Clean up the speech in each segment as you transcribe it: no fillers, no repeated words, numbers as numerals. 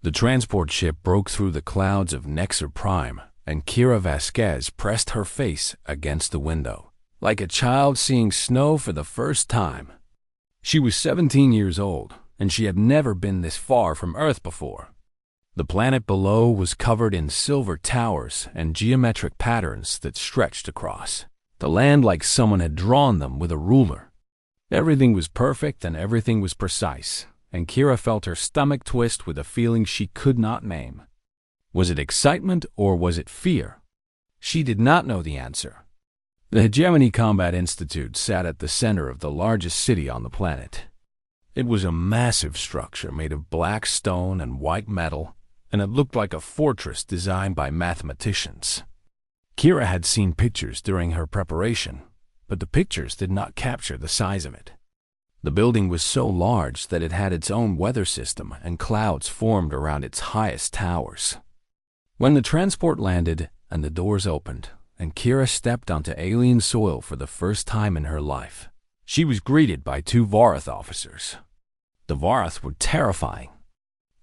The transport ship broke through the clouds of Nexer Prime, and Kira Vasquez pressed her face against the window, like a child seeing snow for the first time. She was 17 years old, and she had never been this far from Earth before. The planet below was covered in silver towers and geometric patterns that stretched across the land like someone had drawn them with a ruler. Everything was perfect and everything was precise, and Kira felt her stomach twist with a feeling she could not name. Was it excitement or was it fear? She did not know the answer. The Hegemony Combat Institute sat at the center of the largest city on the planet. It was a massive structure made of black stone and white metal, and it looked like a fortress designed by mathematicians. Kira had seen pictures during her preparation, but the pictures did not capture the size of it. The building was so large that it had its own weather system and clouds formed around its highest towers. When the transport landed and the doors opened, and Kira stepped onto alien soil for the first time in her life, she was greeted by two Vorath officers. The Vorath were terrifying.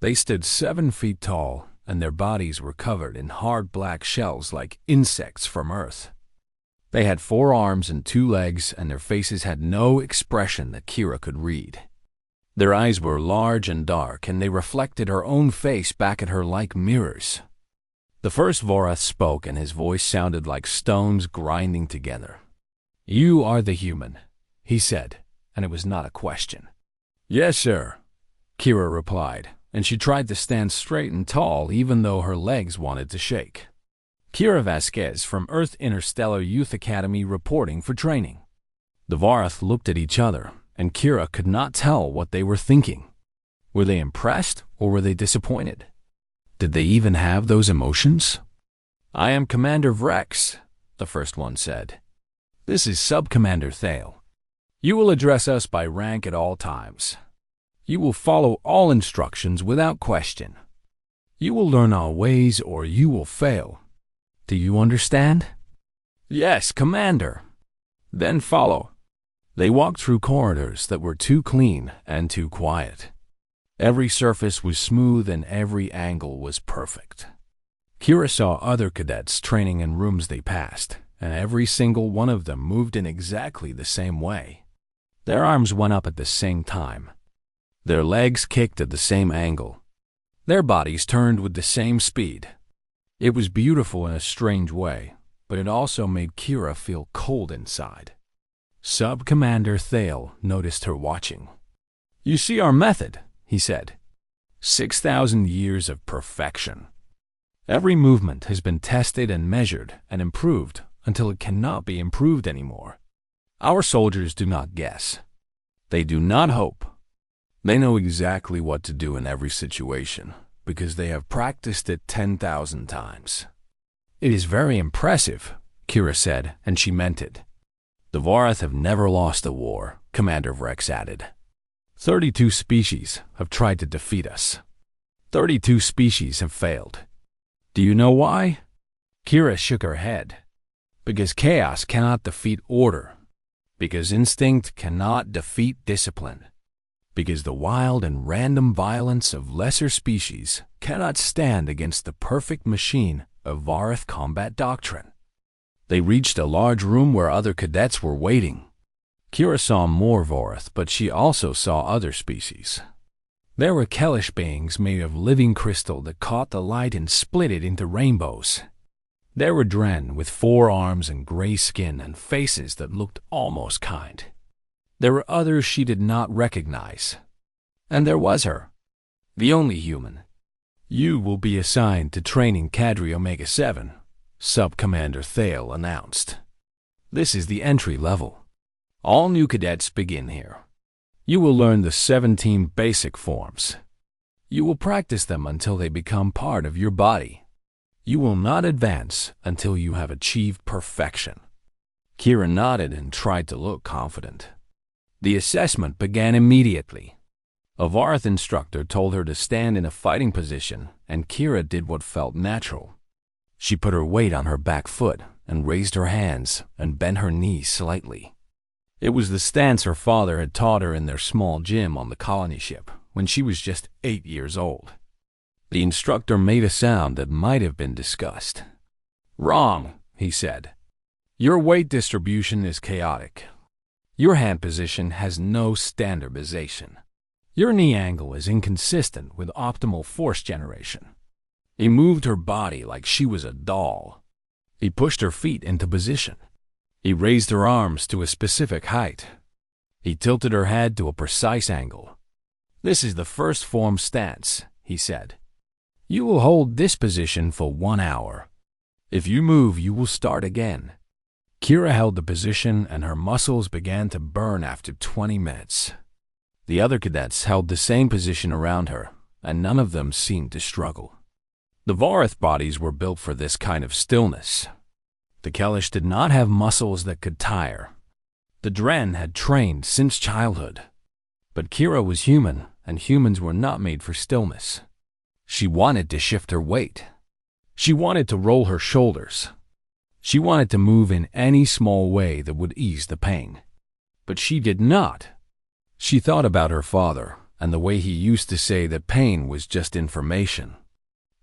They stood 7 feet tall, and their bodies were covered in hard black shells like insects from Earth. They had 4 arms and 2 legs, and their faces had no expression that Kira could read. Their eyes were large and dark, and they reflected her own face back at her like mirrors. The first Vorath spoke, and his voice sounded like stones grinding together. "You are the human," he said, and it was not a question. "Yes, sir," Kira replied, and she tried to stand straight and tall even though her legs wanted to shake. Kira Vasquez from Earth Interstellar Youth Academy reporting for training. The Vorath looked at each other, and Kira could not tell what they were thinking. Were they impressed or were they disappointed? Did they even have those emotions? "I am Commander Vrex," the first one said. "This is Sub-Commander Thale. You will address us by rank at all times. You will follow all instructions without question. You will learn our ways or you will fail. Do you understand?" "Yes, Commander." "Then follow." They walked through corridors that were too clean and too quiet. Every surface was smooth and every angle was perfect. Kira saw other cadets training in rooms they passed, and every single one of them moved in exactly the same way. Their arms went up at the same time. Their legs kicked at the same angle. Their bodies turned with the same speed. It was beautiful in a strange way, but it also made Kira feel cold inside. Sub-Commander Thale noticed her watching. "You see our method," he said. 6,000 years of perfection. Every movement has been tested and measured and improved until it cannot be improved anymore. Our soldiers do not guess. They do not hope. They know exactly what to do in every situation because they have practiced it 10,000 times. "It is very impressive," Kira said, and she meant it. "The Vorath have never lost a war," Commander Vrex added. 32 species have tried to defeat us. 32 species have failed. Do you know why?" Kira shook her head. "Because chaos cannot defeat order. Because instinct cannot defeat discipline. Because the wild and random violence of lesser species cannot stand against the perfect machine of Vorath combat doctrine." They reached a large room where other cadets were waiting. Kira saw more Vorath, but she also saw other species. There were Kellish beings made of living crystal that caught the light and split it into rainbows. There were Dren with 4 arms and gray skin and faces that looked almost kind. There were others she did not recognize. And there was her, the only human. "You will be assigned to training Cadre Omega-7, Sub-Commander Thale announced. "This is the entry level. All new cadets begin here. You will learn the 17 basic forms. You will practice them until they become part of your body. You will not advance until you have achieved perfection." Kira nodded and tried to look confident. The assessment began immediately. A Vorath instructor told her to stand in a fighting position, and Kira did what felt natural. She put her weight on her back foot and raised her hands and bent her knees slightly. It was the stance her father had taught her in their small gym on the colony ship when she was just 8 years old. The instructor made a sound that might have been disgust. "Wrong," he said. "Your weight distribution is chaotic. Your hand position has no standardization. Your knee angle is inconsistent with optimal force generation." He moved her body like she was a doll. He pushed her feet into position. He raised her arms to a specific height. He tilted her head to a precise angle. "This is the first form stance," he said. "You will hold this position for 1 hour. If you move, you will start again." Kira held the position and her muscles began to burn after 20 minutes. The other cadets held the same position around her, and none of them seemed to struggle. The Vorath bodies were built for this kind of stillness. The Kellish did not have muscles that could tire. The Dren had trained since childhood. But Kira was human, and humans were not made for stillness. She wanted to shift her weight. She wanted to roll her shoulders. She wanted to move in any small way that would ease the pain. But she did not. She thought about her father and the way he used to say that pain was just information.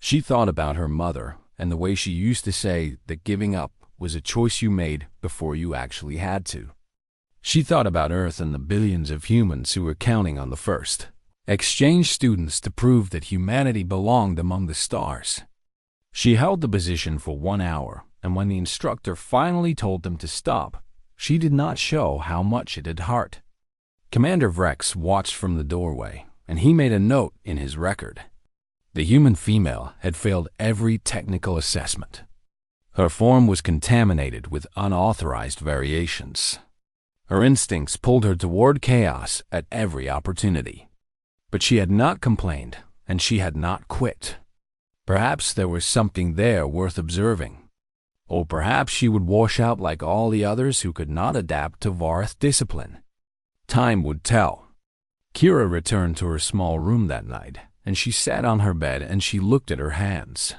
She thought about her mother and the way she used to say that giving up was a choice you made before you actually had to. She thought about Earth and the billions of humans who were counting on the first exchange students to prove that humanity belonged among the stars. She held the position for 1 hour, and when the instructor finally told them to stop, she did not show how much it had hurt. Commander Vrex watched from the doorway, and he made a note in his record. The human female had failed every technical assessment. Her form was contaminated with unauthorized variations. Her instincts pulled her toward chaos at every opportunity. But she had not complained, and she had not quit. Perhaps there was something there worth observing. Or perhaps she would wash out like all the others who could not adapt to Vorath discipline. Time would tell. Kira returned to her small room that night, and she sat on her bed and she looked at her hands.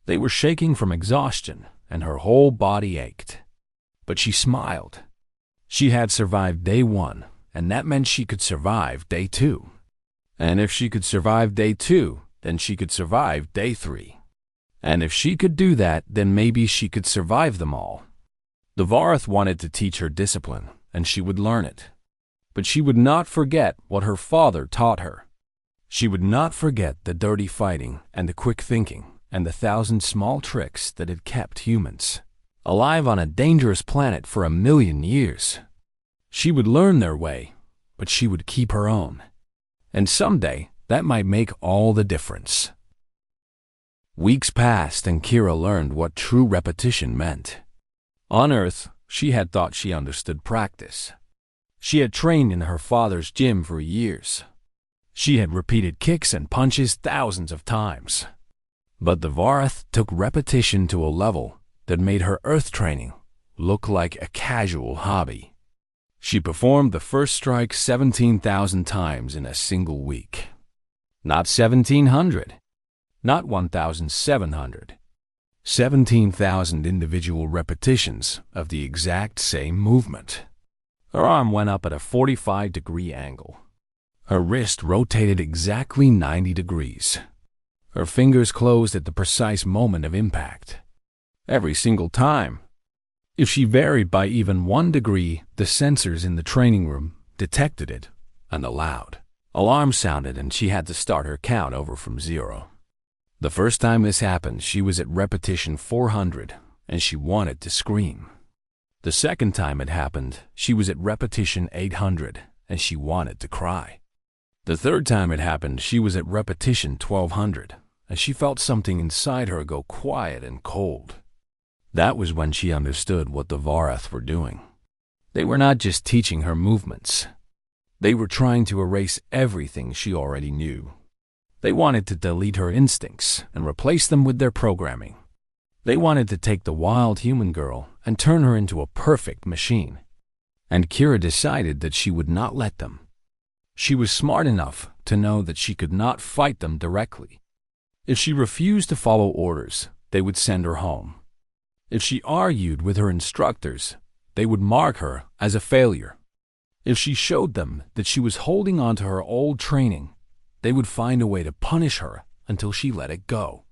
They were shaking from exhaustion, and her whole body ached. But she smiled. She had survived day 1, and that meant she could survive day 2. And if she could survive day 2, then she could survive day 3. And if she could do that, then maybe she could survive them all. The Vorath wanted to teach her discipline, and she would learn it. But she would not forget what her father taught her. She would not forget the dirty fighting and the quick thinking and the 1,000 small tricks that had kept humans alive on a dangerous planet for 1,000,000 years. She would learn their way, but she would keep her own. And someday, that might make all the difference. Weeks passed and Kira learned what true repetition meant. On Earth, she had thought she understood practice. She had trained in her father's gym for years. She had repeated kicks and punches thousands of times. But the Vorath took repetition to a level that made her Earth training look like a casual hobby. She performed the first strike 17,000 times in a single week. Not 1,700, not 1,700. 17,000 individual repetitions of the exact same movement. Her arm went up at a 45-degree angle. Her wrist rotated exactly 90 degrees. Her fingers closed at the precise moment of impact. Every single time. If she varied by even 1 degree, the sensors in the training room detected it and allowed. Alarm sounded and she had to start her count over from 0. The first time this happened, she was at repetition 400 and she wanted to scream. The second time it happened, she was at repetition 800 and she wanted to cry. The third time it happened, she was at repetition 1200 and she felt something inside her go quiet and cold. That was when she understood what the Vorath were doing. They were not just teaching her movements. They were trying to erase everything she already knew. They wanted to delete her instincts and replace them with their programming. They wanted to take the wild human girl and turn her into a perfect machine. And Kira decided that she would not let them. She was smart enough to know that she could not fight them directly. If she refused to follow orders, they would send her home. If she argued with her instructors, they would mark her as a failure. If she showed them that she was holding on to her old training, they would find a way to punish her until she let it go.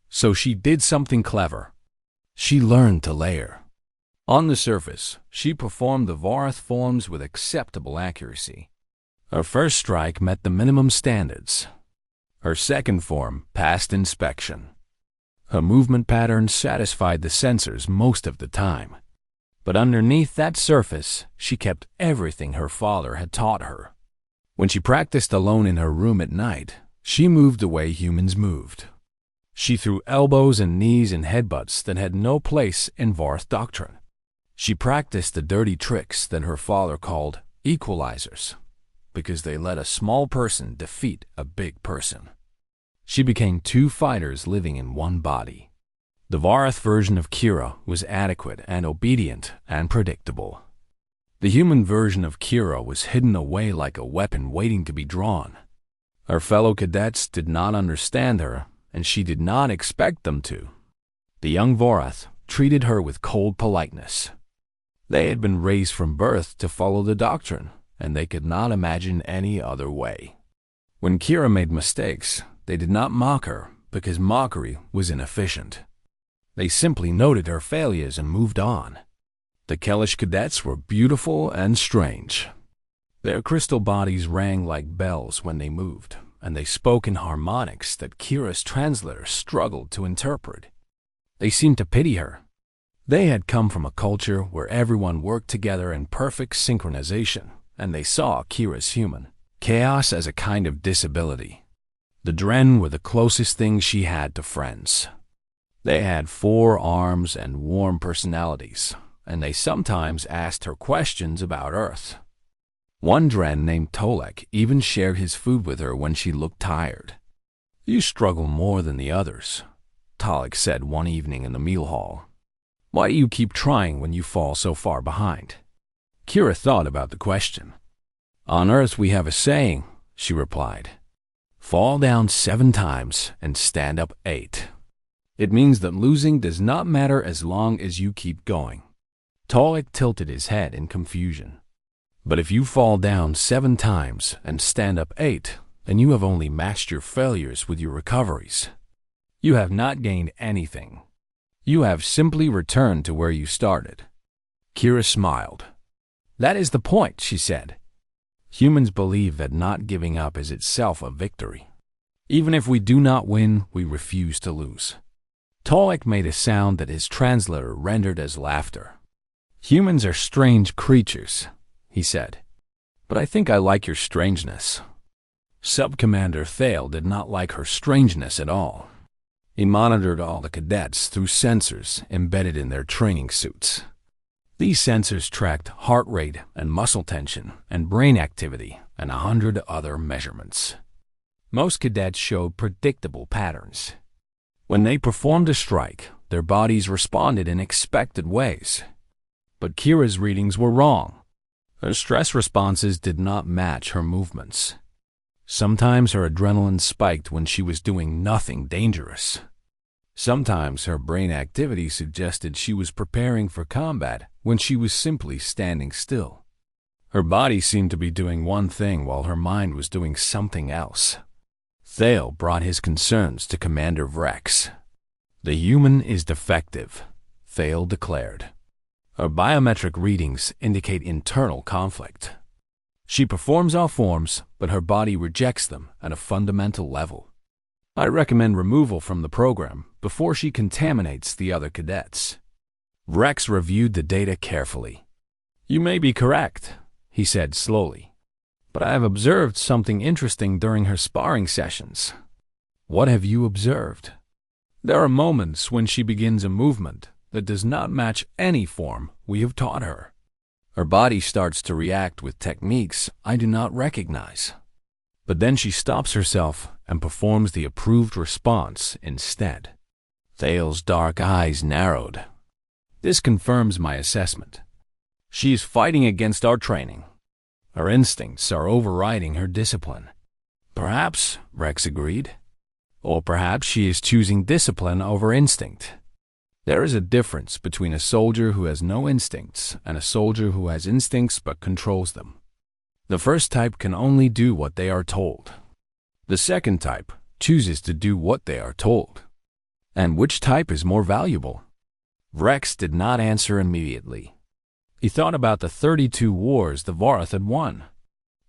So she did something clever. She learned to layer. On the surface, she performed the Vorath forms with acceptable accuracy. Her first strike met the minimum standards. Her second form passed inspection. Her movement patterns satisfied the sensors most of the time. But underneath that surface, she kept everything her father had taught her. When she practiced alone in her room at night, she moved the way humans moved. She threw elbows and knees and headbutts that had no place in Vorath doctrine. She practiced the dirty tricks that her father called equalizers, because they let a small person defeat a big person. She became two fighters living in one body. The Vorath version of Kira was adequate and obedient and predictable. The human version of Kira was hidden away like a weapon waiting to be drawn. Her fellow cadets did not understand her, and she did not expect them to. The young Vorath treated her with cold politeness. They had been raised from birth to follow the doctrine, and they could not imagine any other way. When Kira made mistakes, they did not mock her because mockery was inefficient. They simply noted her failures and moved on. The Kellish cadets were beautiful and strange. Their crystal bodies rang like bells when they moved, and they spoke in harmonics that Kira's translator struggled to interpret. They seemed to pity her. They had come from a culture where everyone worked together in perfect synchronization, and they saw Kira's human chaos as a kind of disability. The Dren were the closest thing she had to friends. They had 4 arms and warm personalities, and they sometimes asked her questions about Earth. One Dren named Tolek even shared his food with her when she looked tired. "You struggle more than the others," Tolek said one evening in the meal hall. "Why do you keep trying when you fall so far behind?" Kira thought about the question. "On Earth we have a saying," she replied. "Fall down 7 times and stand up 8. It means that losing does not matter as long as you keep going." Tolek tilted his head in confusion. "But if you fall down 7 times and stand up 8, then you have only matched your failures with your recoveries. You have not gained anything. You have simply returned to where you started." Kira smiled. "That is the point," she said. "Humans believe that not giving up is itself a victory. Even if we do not win, we refuse to lose." Tolek made a sound that his translator rendered as laughter. "Humans are strange creatures," he said. "But I think I like your strangeness." Sub-Commander Thale did not like her strangeness at all. He monitored all the cadets through sensors embedded in their training suits. These sensors tracked heart rate and muscle tension and brain activity and 100 other measurements. Most cadets showed predictable patterns. When they performed a strike, their bodies responded in expected ways. But Kira's readings were wrong. Her stress responses did not match her movements. Sometimes her adrenaline spiked when she was doing nothing dangerous. Sometimes her brain activity suggested she was preparing for combat when she was simply standing still. Her body seemed to be doing one thing while her mind was doing something else. Thale brought his concerns to Commander Vrex. "The human is defective," Thale declared. "Her biometric readings indicate internal conflict. She performs all forms, but her body rejects them at a fundamental level. I recommend removal from the program before she contaminates the other cadets." Vrex reviewed the data carefully. "You may be correct," he said slowly. "But I have observed something interesting during her sparring sessions." "What have you observed?" "There are moments when she begins a movement that does not match any form we have taught her. Her body starts to react with techniques I do not recognize. But then she stops herself and performs the approved response instead." Thale's dark eyes narrowed. "This confirms my assessment. She is fighting against our training. Her instincts are overriding her discipline." "Perhaps," Rex agreed. "Or perhaps she is choosing discipline over instinct. There is a difference between a soldier who has no instincts and a soldier who has instincts but controls them. The first type can only do what they are told. The second type chooses to do what they are told. And which type is more valuable? Rex did not answer immediately. He thought about the 32 wars the Vorath had won.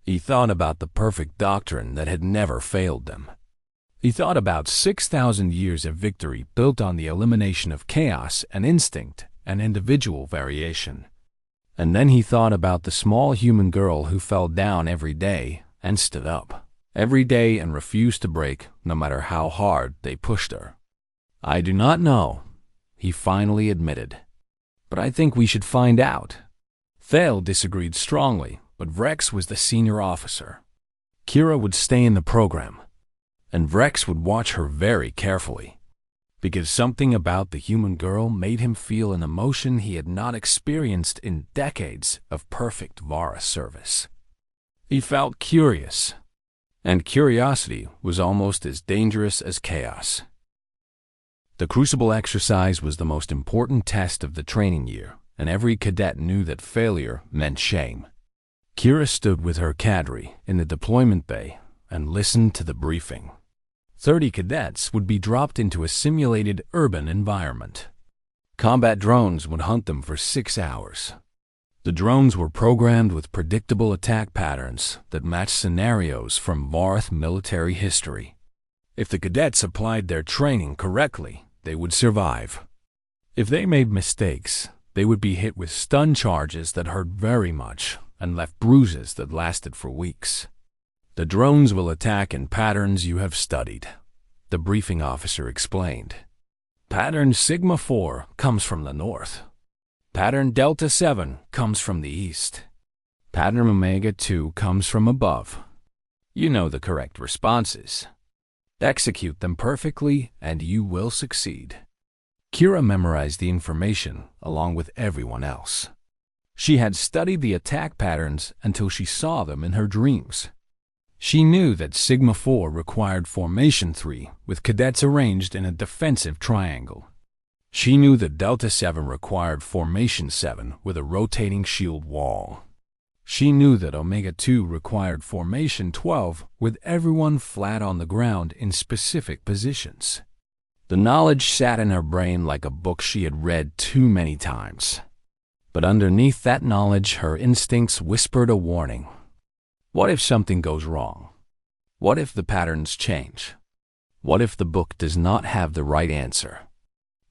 He thought about the perfect doctrine that had never failed them. He thought about 6,000 years of victory built on the elimination of chaos and instinct and individual variation. And then he thought about the small human girl who fell down every day and stood up every day and refused to break no matter how hard they pushed her. "I do not know," he finally admitted. "But I think we should find out." Thale disagreed strongly, but Rex was the senior officer. Kira would stay in the program, and Rex would watch her very carefully, because something about the human girl made him feel an emotion he had not experienced in decades of perfect Vara service. He felt curious, and curiosity was almost as dangerous as chaos. The Crucible exercise was the most important test of the training year, and every cadet knew that failure meant shame. Kira stood with her cadre in the deployment bay and listened to the briefing. 30 cadets would be dropped into a simulated urban environment. Combat drones would hunt them for 6 hours. The drones were programmed with predictable attack patterns that matched scenarios from Vorath military history. If the cadets applied their training correctly, they would survive. If they made mistakes, they would be hit with stun charges that hurt very much and left bruises that lasted for weeks. "The drones will attack in patterns you have studied," the briefing officer explained. "Pattern Sigma 4 comes from the north. Pattern Delta 7 comes from the east. Pattern Omega 2 comes from above. You know the correct responses. Execute them perfectly and you will succeed." Kira memorized the information along with everyone else. She had studied the attack patterns until she saw them in her dreams. She knew that Sigma 4 required Formation 3 with cadets arranged in a defensive triangle. She knew that Delta 7 required Formation 7 with a rotating shield wall. She knew that Omega 2 required Formation 12 with everyone flat on the ground in specific positions. The knowledge sat in her brain like a book she had read too many times. But underneath that knowledge, her instincts whispered a warning. What if something goes wrong? What if the patterns change? What if the book does not have the right answer?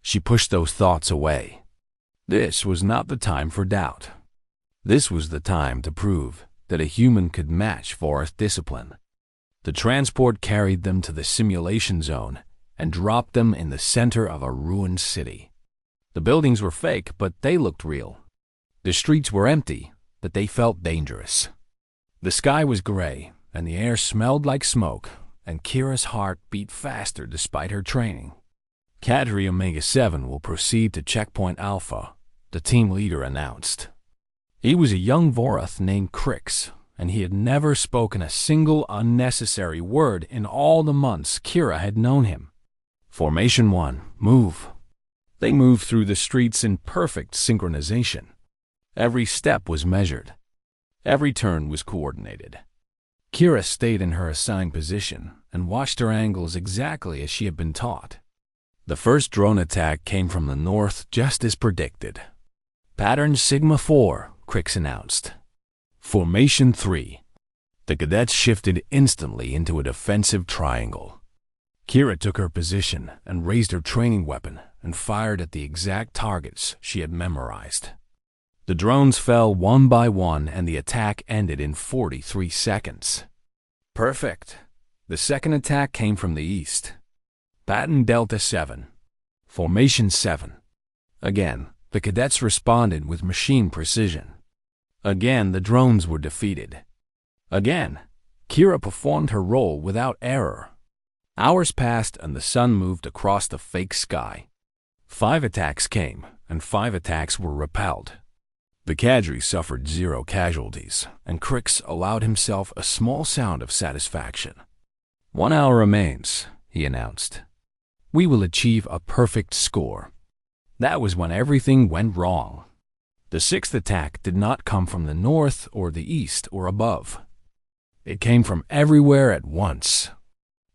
She pushed those thoughts away. This was not the time for doubt. This was the time to prove that a human could match Vorath discipline. The transport carried them to the simulation zone and dropped them in the center of a ruined city. The buildings were fake, but they looked real. The streets were empty, but they felt dangerous. The sky was gray, and the air smelled like smoke, and Kira's heart beat faster despite her training. Cadre Omega 7 will proceed to Checkpoint Alpha, the team leader announced. He was a young Vorath named Crix, and he had never spoken a single unnecessary word in all the months Kira had known him. Formation 1, move. They moved through the streets in perfect synchronization. Every step was measured. Every turn was coordinated. Kira stayed in her assigned position and watched her angles exactly as she had been taught. The first drone attack came from the north just as predicted. Pattern Sigma 4, Crix announced. Formation 3. The cadets shifted instantly into a defensive triangle. Kira took her position and raised her training weapon and fired at the exact targets she had memorized. The drones fell one by one and the attack ended in 43 seconds. Perfect. The second attack came from the east. Pattern Delta 7. Formation 7. Again, the cadets responded with machine precision. Again, the drones were defeated. Again, Kira performed her role without error. Hours passed and the sun moved across the fake sky. 5 attacks came, and 5 attacks were repelled. The cadre suffered 0 casualties, and Crix allowed himself a small sound of satisfaction. 1 hour remains, he announced. We will achieve a perfect score. That was when everything went wrong. The 6th attack did not come from the north or the east or above. It came from everywhere at once.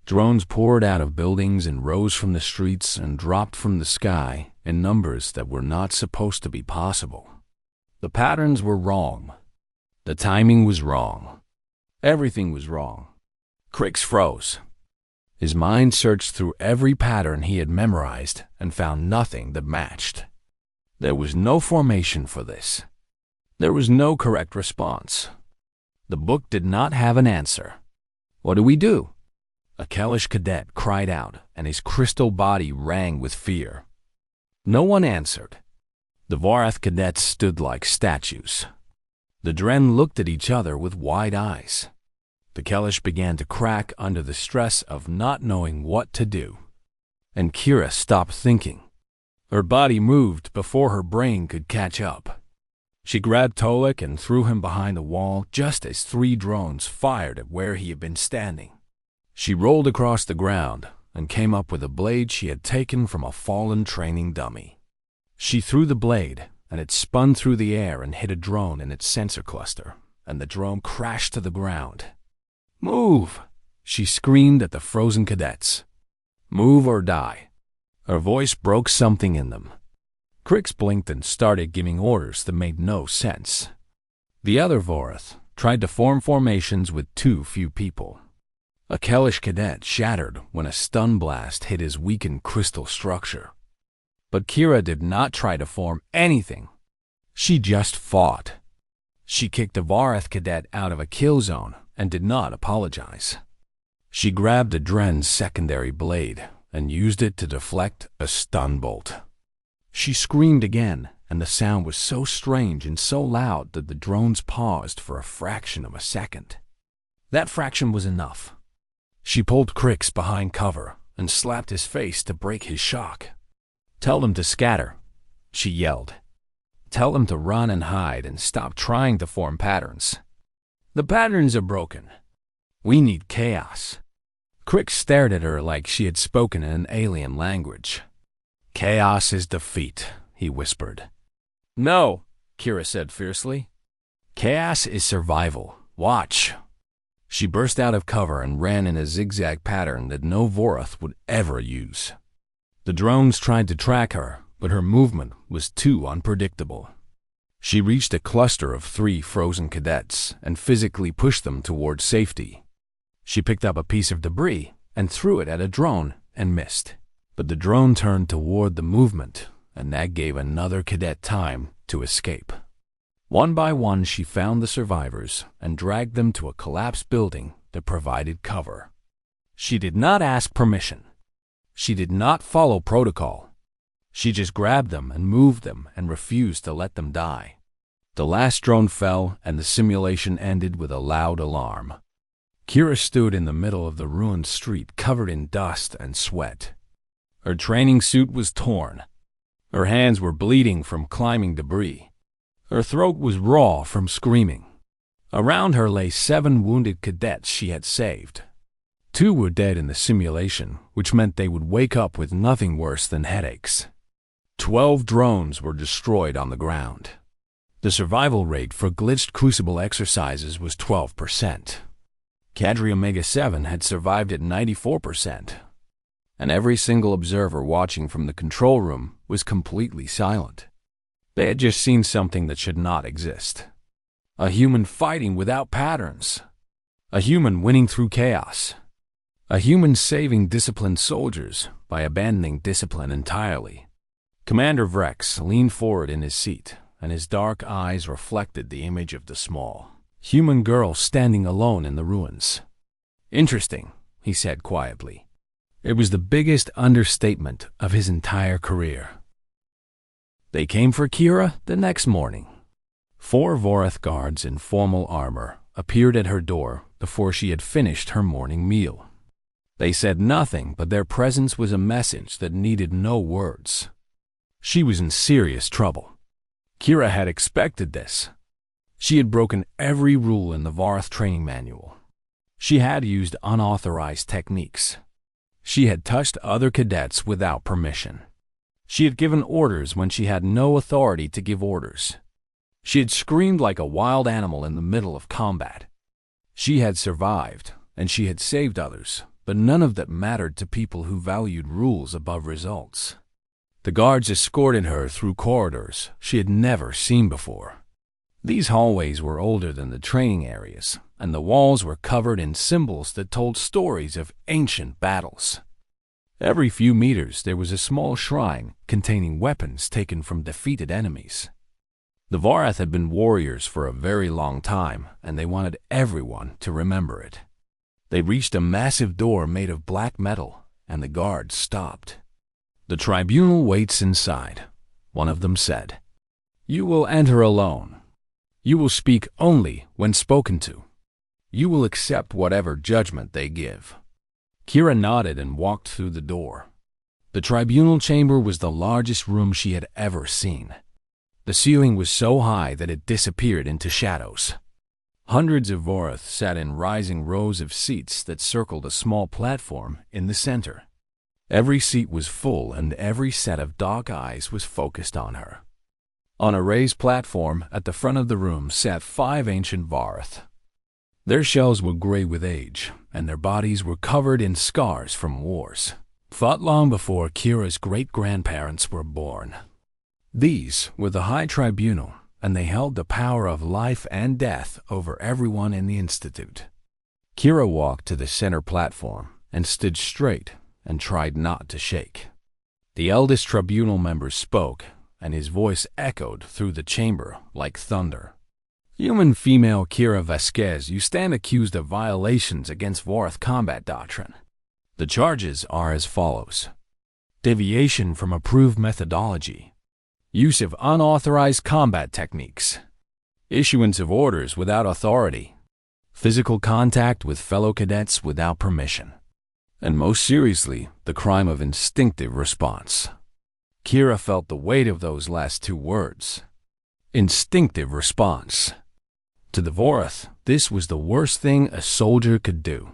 Drones poured out of buildings and rose from the streets and dropped from the sky in numbers that were not supposed to be possible. The patterns were wrong. The timing was wrong. Everything was wrong. Crix froze. His mind searched through every pattern he had memorized and found nothing that matched. There was no formation for this. There was no correct response. The book did not have an answer. What do we do? A Kellish cadet cried out, and his crystal body rang with fear. No one answered. The Vorath cadets stood like statues. The Dren looked at each other with wide eyes. The Kellish began to crack under the stress of not knowing what to do. And Kira stopped thinking. Her body moved before her brain could catch up. She grabbed Tolek and threw him behind the wall just as 3 drones fired at where he had been standing. She rolled across the ground and came up with a blade she had taken from a fallen training dummy. She threw the blade, and it spun through the air and hit a drone in its sensor cluster, and the drone crashed to the ground. "Move!" she screamed at the frozen cadets. "Move or die." Her voice broke something in them. Crix blinked and started giving orders that made no sense. The other Vorath tried to form formations with too few people. A Kellish cadet shattered when a stun blast hit his weakened crystal structure. But Kira did not try to form anything. She just fought. She kicked a Vorath cadet out of a kill zone and did not apologize. She grabbed a Dren's secondary blade and used it to deflect a stun bolt. She screamed again, and the sound was so strange and so loud that the drones paused for a fraction of a second. That fraction was enough. She pulled Crix behind cover and slapped his face to break his shock. "Tell them to scatter," she yelled. "Tell them to run and hide and stop trying to form patterns. The patterns are broken. We need chaos." Crix stared at her like she had spoken in an alien language. "Chaos is defeat," he whispered. "No," Kira said fiercely. "Chaos is survival. Watch." She burst out of cover and ran in a zigzag pattern that no Vorath would ever use. The drones tried to track her, but her movement was too unpredictable. She reached a cluster of 3 frozen cadets and physically pushed them towards safety. She picked up a piece of debris and threw it at a drone and missed. But the drone turned toward the movement, and that gave another cadet time to escape. One by one, she found the survivors and dragged them to a collapsed building that provided cover. She did not ask permission. She did not follow protocol. She just grabbed them and moved them and refused to let them die. The last drone fell, and the simulation ended with a loud alarm. Kira stood in the middle of the ruined street, covered in dust and sweat. Her training suit was torn. Her hands were bleeding from climbing debris. Her throat was raw from screaming. Around her lay 7 wounded cadets she had saved. 2 were dead in the simulation, which meant they would wake up with nothing worse than headaches. 12 drones were destroyed on the ground. The survival rate for glitched crucible exercises was 12%. Cadre Omega-7 had survived at 94%. And every single observer watching from the control room was completely silent. They had just seen something that should not exist. A human fighting without patterns. A human winning through chaos. A human saving disciplined soldiers by abandoning discipline entirely. Commander Vrex leaned forward in his seat, and his dark eyes reflected the image of the small, human girl standing alone in the ruins. "Interesting," he said quietly. It was the biggest understatement of his entire career. They came for Kira the next morning. 4 Vorath guards in formal armor appeared at her door before she had finished her morning meal. They said nothing, but their presence was a message that needed no words. She was in serious trouble. Kira had expected this. She had broken every rule in the Vorath training manual. She had used unauthorized techniques. She had touched other cadets without permission. She had given orders when she had no authority to give orders. She had screamed like a wild animal in the middle of combat. She had survived, and she had saved others, but none of that mattered to people who valued rules above results. The guards escorted her through corridors she had never seen before. These hallways were older than the training areas, and the walls were covered in symbols that told stories of ancient battles. Every few meters there was a small shrine containing weapons taken from defeated enemies. The Vorath had been warriors for a very long time, and they wanted everyone to remember it. They reached a massive door made of black metal, and the guards stopped. "The tribunal waits inside," one of them said. "You will enter alone. You will speak only when spoken to. You will accept whatever judgment they give." Kira nodded and walked through the door. The tribunal chamber was the largest room she had ever seen. The ceiling was so high that it disappeared into shadows. Hundreds of Vorath sat in rising rows of seats that circled a small platform in the center. Every seat was full and every set of dark eyes was focused on her. On a raised platform at the front of the room sat 5 ancient Vorath. Their shells were gray with age, and their bodies were covered in scars from wars, fought long before Kira's great-grandparents were born. These were the High Tribunal, and they held the power of life and death over everyone in the Institute. Kira walked to the center platform and stood straight and tried not to shake. The eldest tribunal member spoke, and his voice echoed through the chamber like thunder. "Human female Kira Vasquez, you stand accused of violations against Vorath combat doctrine. The charges are as follows: deviation from approved methodology, use of unauthorized combat techniques, issuance of orders without authority, physical contact with fellow cadets without permission, and most seriously, the crime of instinctive response." Kira felt the weight of those last 2 words. Instinctive response. To the Vorath, this was the worst thing a soldier could do.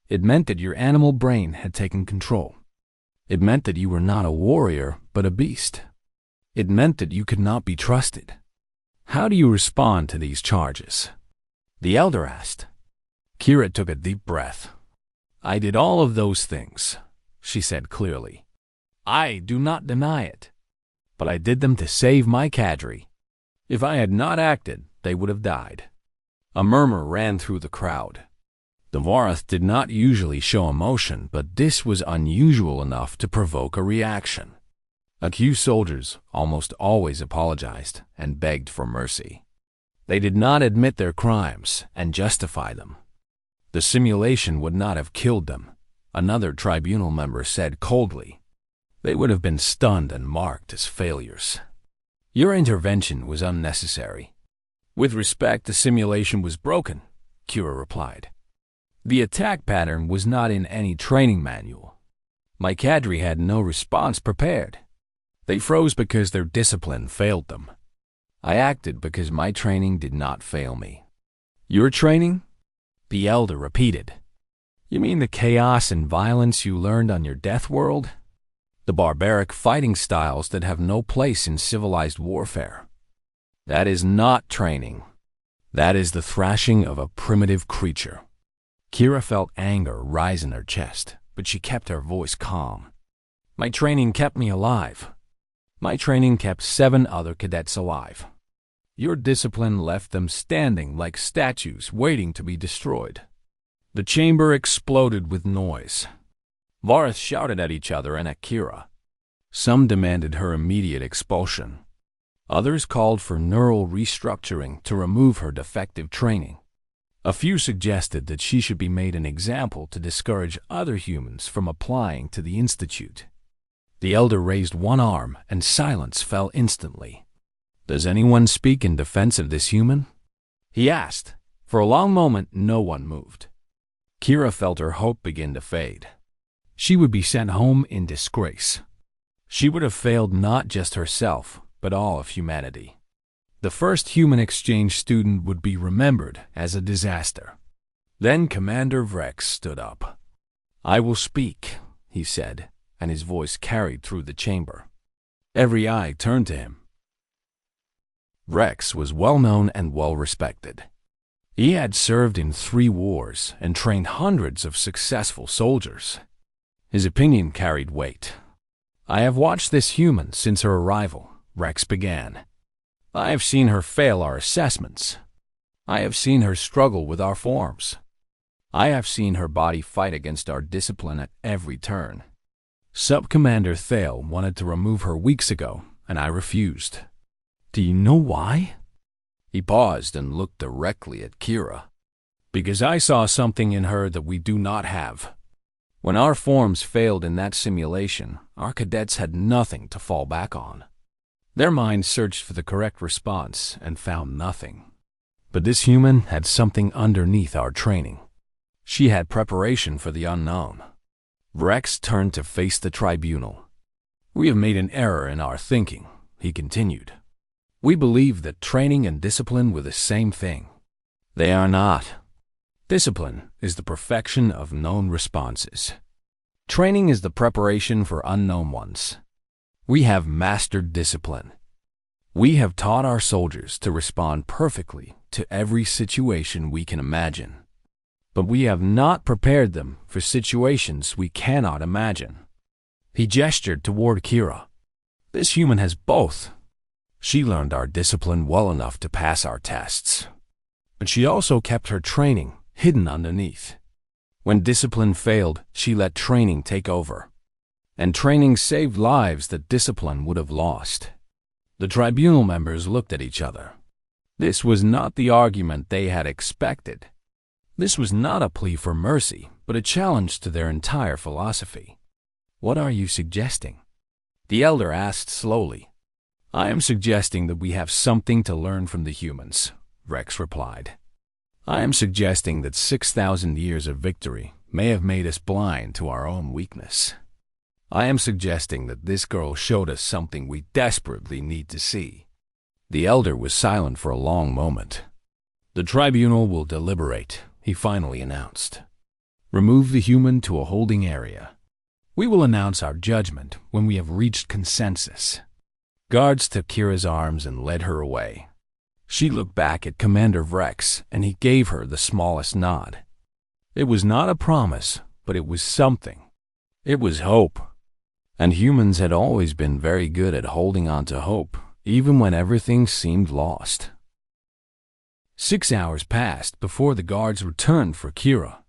It meant that your animal brain had taken control. It meant that you were not a warrior, but a beast. It meant that you could not be trusted. "How do you respond to these charges?" the elder asked. Kira took a deep breath. "I did all of those things," she said clearly. "I do not deny it. But I did them to save my cadre. If I had not acted, they would have died." A murmur ran through the crowd. The Vorath did not usually show emotion, but this was unusual enough to provoke a reaction. Accused soldiers almost always apologized and begged for mercy. They did not admit their crimes and justify them. The simulation would not have killed them, another tribunal member said coldly. They would have been stunned and marked as failures. "Your intervention was unnecessary. With respect, the simulation was broken," Kira replied. "The attack pattern was not in any training manual. My cadre had no response prepared. They froze because their discipline failed them. I acted because my training did not fail me." "Your training?" the elder repeated. "You mean the chaos and violence you learned on your death world? The barbaric fighting styles that have no place in civilized warfare? That is not training. That is the thrashing of a primitive creature." Kira felt anger rise in her chest, but she kept her voice calm. "My training kept me alive. My training kept 7 other cadets alive. Your discipline left them standing like statues waiting to be destroyed." The chamber exploded with noise. Vorath shouted at each other and at Kira. Some demanded her immediate expulsion. Others called for neural restructuring to remove her defective training. A few suggested that she should be made an example to discourage other humans from applying to the Institute. The elder raised one arm and silence fell instantly. "Does anyone speak in defense of this human?" he asked. For a long moment, no one moved. Kira felt her hope begin to fade. She would be sent home in disgrace. She would have failed not just herself, but all of humanity. The first human exchange student would be remembered as a disaster. Then Commander Vrex stood up. "I will speak," he said, and his voice carried through the chamber. Every eye turned to him. Vrex was well known and well respected. He had served in 3 wars and trained hundreds of successful soldiers. His opinion carried weight. "I have watched this human since her arrival," Rex began. "I have seen her fail our assessments. I have seen her struggle with our forms. I have seen her body fight against our discipline at every turn. Sub-Commander Thale wanted to remove her weeks ago, and I refused. Do you know why?" He paused and looked directly at Kira. "Because I saw something in her that we do not have. When our forms failed in that simulation, our cadets had nothing to fall back on. Their minds searched for the correct response and found nothing. But this human had something underneath our training. She had preparation for the unknown." Rex turned to face the tribunal. "We have made an error in our thinking," he continued. "We believe that training and discipline were the same thing. They are not. Discipline is the perfection of known responses. Training is the preparation for unknown ones. We have mastered discipline. We have taught our soldiers to respond perfectly to every situation we can imagine. But we have not prepared them for situations we cannot imagine." He gestured toward Kira. "This human has both. She learned our discipline well enough to pass our tests. But she also kept her training hidden underneath. When discipline failed, she let training take over. And training saved lives that discipline would have lost." The tribunal members looked at each other. This was not the argument they had expected. This was not a plea for mercy, but a challenge to their entire philosophy. "What are you suggesting?" the elder asked slowly. "I am suggesting that we have something to learn from the humans," Rex replied. "I am suggesting that 6,000 years of victory may have made us blind to our own weakness. I am suggesting that this girl showed us something we desperately need to see." The elder was silent for a long moment. "The tribunal will deliberate," he finally announced. "Remove the human to a holding area. We will announce our judgment when we have reached consensus." Guards took Kira's arms and led her away. She looked back at Commander Rex, and he gave her the smallest nod. It was not a promise, but it was something. It was hope. And humans had always been very good at holding on to hope, even when everything seemed lost. 6 hours passed before the guards returned for Kira.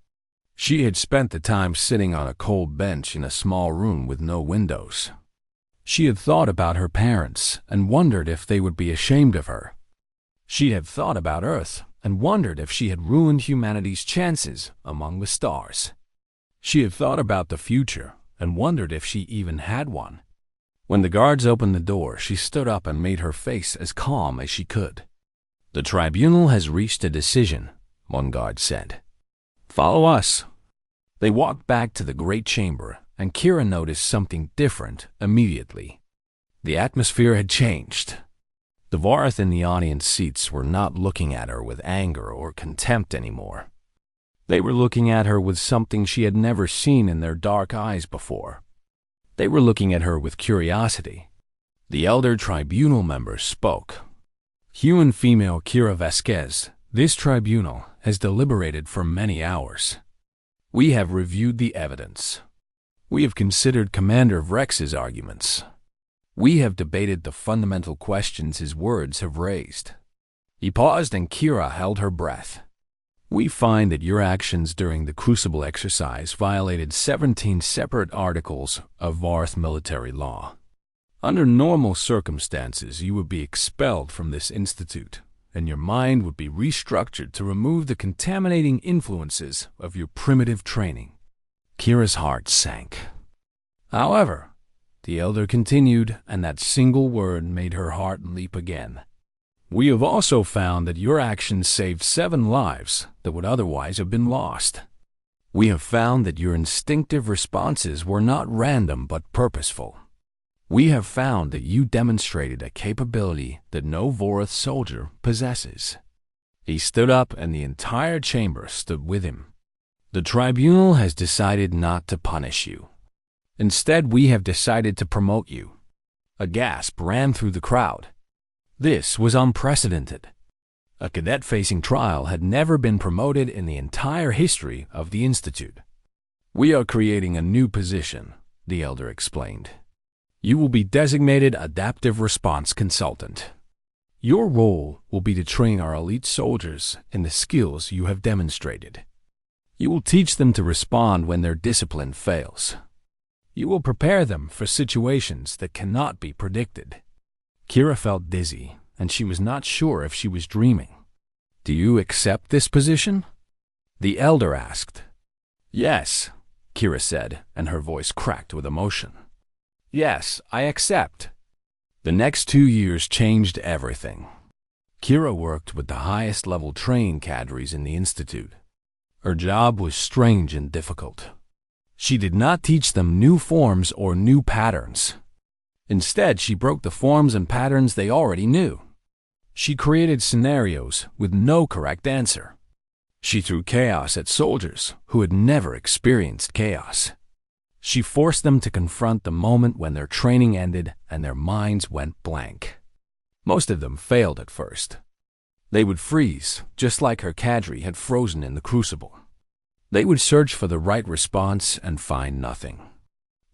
She had spent the time sitting on a cold bench in a small room with no windows. She had thought about her parents and wondered if they would be ashamed of her. She had thought about Earth and wondered if she had ruined humanity's chances among the stars. She had thought about the future and wondered if she even had one. When the guards opened the door, she stood up and made her face as calm as she could. "The tribunal has reached a decision," one guard said. "Follow us." They walked back to the great chamber, and Kira noticed something different immediately. The atmosphere had changed. The Varth in the audience seats were not looking at her with anger or contempt anymore. They were looking at her with something she had never seen in their dark eyes before. They were looking at her with curiosity. The elder tribunal member spoke. "Human female Kira Vasquez, this tribunal has deliberated for many hours. We have reviewed the evidence. We have considered Commander Rex's arguments. We have debated the fundamental questions his words have raised." He paused and Kira held her breath. "We find that your actions during the Crucible exercise violated 17 separate articles of Varth military law. Under normal circumstances, you would be expelled from this institute, and your mind would be restructured to remove the contaminating influences of your primitive training." Kira's heart sank. "However," the elder continued, and that single word made her heart leap again, "we have also found that your actions saved 7 lives that would otherwise have been lost. We have found that your instinctive responses were not random but purposeful. We have found that you demonstrated a capability that no Vorath soldier possesses." He stood up and the entire chamber stood with him. "The tribunal has decided not to punish you. Instead, we have decided to promote you." A gasp ran through the crowd. This was unprecedented. A cadet facing trial had never been promoted in the entire history of the Institute. "We are creating a new position," the elder explained. "You will be designated Adaptive Response Consultant. Your role will be to train our elite soldiers in the skills you have demonstrated. You will teach them to respond when their discipline fails. You will prepare them for situations that cannot be predicted." Kira felt dizzy, and she was not sure if she was dreaming. "Do you accept this position?" the elder asked. "Yes," Kira said, and her voice cracked with emotion. "Yes, I accept." The next 2 years changed everything. Kira worked with the highest-level training cadres in the Institute. Her job was strange and difficult. She did not teach them new forms or new patterns. Instead, she broke the forms and patterns they already knew. She created scenarios with no correct answer. She threw chaos at soldiers who had never experienced chaos. She forced them to confront the moment when their training ended and their minds went blank. Most of them failed at first. They would freeze, just like her cadre had frozen in the crucible. They would search for the right response and find nothing.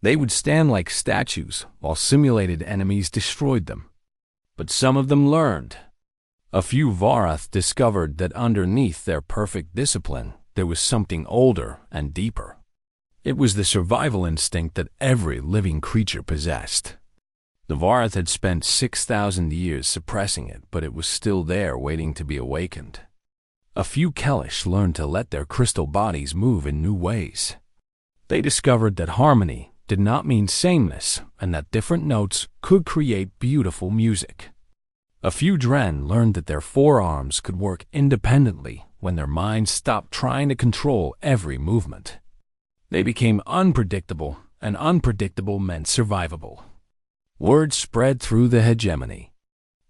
They would stand like statues while simulated enemies destroyed them. But some of them learned. A few Varath discovered that underneath their perfect discipline, there was something older and deeper. It was the survival instinct that every living creature possessed. The Varath had spent 6,000 years suppressing it, but it was still there waiting to be awakened. A few Kelish learned to let their crystal bodies move in new ways. They discovered that harmony did not mean sameness and that different notes could create beautiful music. A few Dren learned that their forearms could work independently when their minds stopped trying to control every movement. They became unpredictable, and unpredictable meant survivable. Word spread through the hegemony.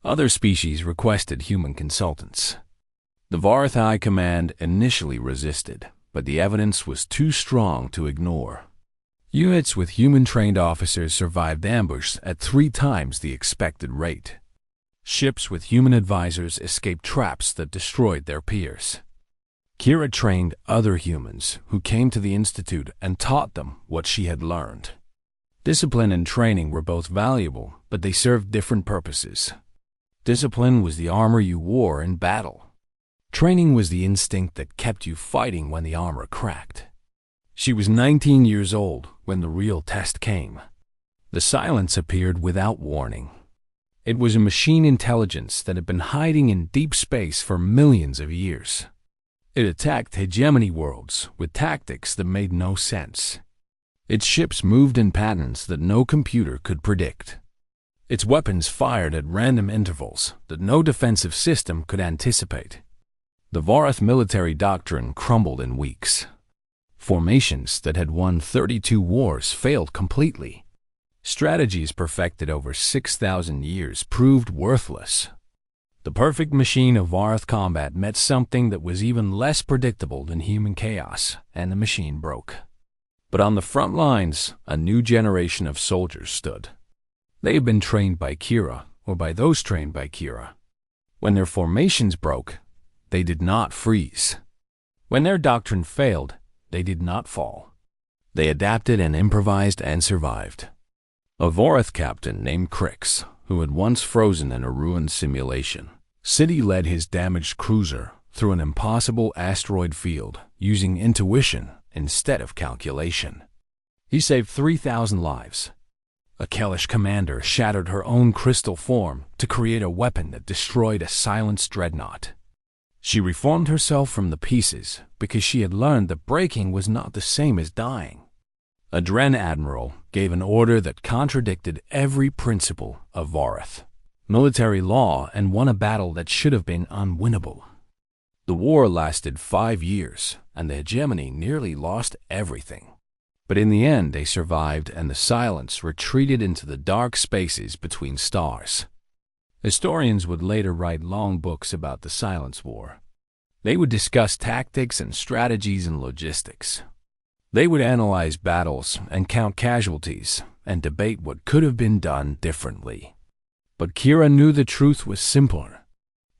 Other species requested human consultants. The Varath High Command initially resisted, but the evidence was too strong to ignore. Units with human-trained officers survived ambush at 3 times the expected rate. Ships with human advisors escaped traps that destroyed their peers. Kira trained other humans who came to the Institute and taught them what she had learned. Discipline and training were both valuable, but they served different purposes. Discipline was the armor you wore in battle. Training was the instinct that kept you fighting when the armor cracked. She was 19 years old when the real test came. The silence appeared without warning. It was a machine intelligence that had been hiding in deep space for millions of years. It attacked hegemony worlds with tactics that made no sense. Its ships moved in patterns that no computer could predict. Its weapons fired at random intervals that no defensive system could anticipate. The Varath military doctrine crumbled in weeks. Formations that had won 32 wars failed completely. Strategies perfected over 6,000 years proved worthless. The perfect machine of Varath combat met something that was even less predictable than human chaos, and the machine broke. But on the front lines, a new generation of soldiers stood. They had been trained by Kira, or by those trained by Kira. When their formations broke, they did not freeze. When their doctrine failed, they did not fall. They adapted and improvised and survived. A Varath captain named Krix, who had once frozen in a ruined simulation, City led his damaged cruiser through an impossible asteroid field using intuition instead of calculation. He saved 3,000 lives. A Kelish commander shattered her own crystal form to create a weapon that destroyed a silenced dreadnought. She reformed herself from the pieces because she had learned that breaking was not the same as dying. A Dren admiral gave an order that contradicted every principle of Varath, military law, and won a battle that should have been unwinnable. The war lasted 5 years, and the hegemony nearly lost everything. But in the end, they survived, and the silence retreated into the dark spaces between stars. Historians would later write long books about the Silence War. They would discuss tactics and strategies and logistics. They would analyze battles and count casualties and debate what could have been done differently. But Kira knew the truth was simpler.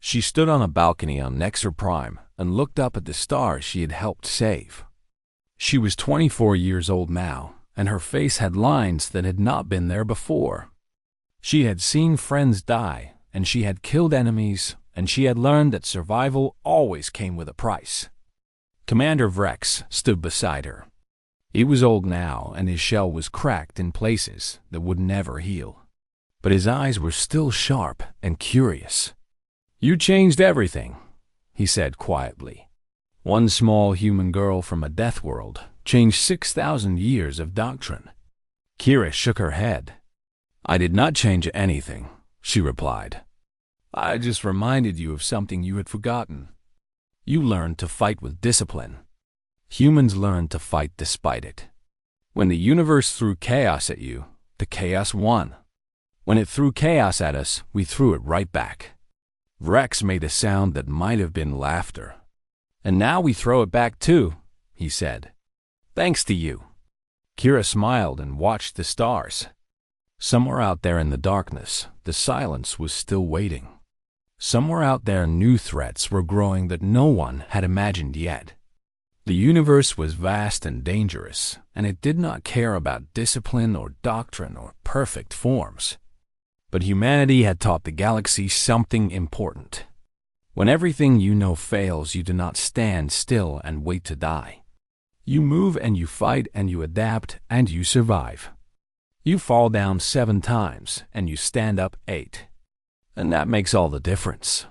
She stood on a balcony on Nexer Prime and looked up at the stars she had helped save. She was 24 years old now, and her face had lines that had not been there before. She had seen friends die, and she had killed enemies, and she had learned that survival always came with a price. Commander Vrex stood beside her. He was old now, and his shell was cracked in places that would never heal. But his eyes were still sharp and curious. "You changed everything," he said quietly. "One small human girl from a death world changed 6,000 years of doctrine." Kira shook her head. "I did not change anything," she replied. "I just reminded you of something you had forgotten. You learned to fight with discipline. Humans learn to fight despite it. When the universe threw chaos at you, the chaos won. When it threw chaos at us, we threw it right back." Rex made a sound that might have been laughter. "And now we throw it back too," he said. "Thanks to you." Kira smiled and watched the stars. Somewhere out there in the darkness, the silence was still waiting. Somewhere out there, new threats were growing that no one had imagined yet. The universe was vast and dangerous, and it did not care about discipline or doctrine or perfect forms. But humanity had taught the galaxy something important. When everything you know fails, you do not stand still and wait to die. You move and you fight and you adapt and you survive. You fall down 7 times and you stand up 8. And that makes all the difference.